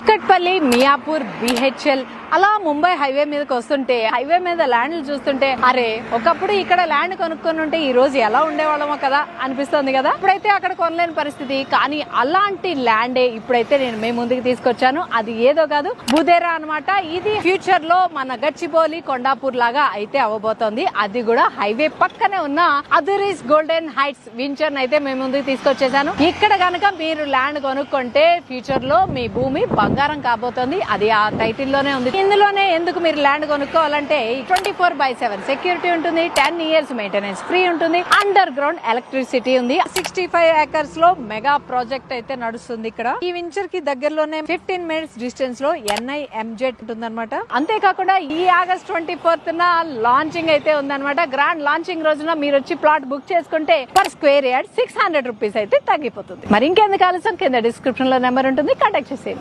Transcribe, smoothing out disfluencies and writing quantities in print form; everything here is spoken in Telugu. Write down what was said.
కుక్కట్పల్లి, మియాపూర్, బిహెచ్ఎల్ అలా ముంబై హైవే మీదకి వస్తుంటే హైవే మీద ల్యాండ్లు చూస్తుంటే అరే ఒకప్పుడు ఇక్కడ ల్యాండ్ కొనుక్కొని ఉంటే ఈ రోజు ఎలా ఉండేవాళ్ళమో కదా అనిపిస్తుంది కదా. ఇప్పుడైతే అక్కడ కొనలేని పరిస్థితి, కానీ అలాంటి ల్యాండే ఇప్పుడైతే నేను మీ ముందుకు తీసుకొచ్చాను. అది ఏదో కాదు, బుదేరా అన్నమాట. ఇది ఫ్యూచర్ లో మన గచ్చిబౌలి, కొండాపూర్ లాగా అయితే అవ్వబోతోంది. అది కూడా హైవే పక్కనే ఉన్న అదురీస్ గోల్డెన్ హైట్స్ వెంచర్ అయితే మీ ముందుకు తీసుకొచ్చేసాను. ఇక్కడ గనక మీరు ల్యాండ్ కొనుక్కుంటే ఫ్యూచర్ లో మీ భూమి బంగారం కాబోతోంది. అది ఆ టైటిల్ లోనే ఉంది. ఇందులోనే ఎందుకు మీరు ల్యాండ్ కొనుక్కోవాలంటే 24/7 సెక్యూరిటీ ఉంటుంది, 10 years మెయింటెనెన్స్ ఫ్రీ ఉంటుంది, అండర్ గ్రౌండ్ ఎలక్ట్రిసిటీ ఉంది. 65 acres లో మెగా ప్రాజెక్ట్ అయితే నడుస్తుంది. ఇక్కడ ఈ వెంచర్ కి దగ్గరలోనే 15 minutes డిస్టెన్స్ లో NIMZ ఉంటుందన్నమాట. అంతేకాకుండా ఈ August 24th లాంచింగ్ అయితే ఉందన్నమాట. గ్రాండ్ లాంచింగ్ రోజున మీరు వచ్చి ప్లాట్ బుక్ చేసుకుంటే పర్ స్క్వేర్ యార్డ్ 600 రూపీస్ అయితే తగ్గిపోతుంది. మరి ఇంకెందుకు ఆలస్యం, కింద డిస్క్రిప్షన్ లో నెంబర్ ఉంటుంది, కాంటాక్ట్ చేసేయండి.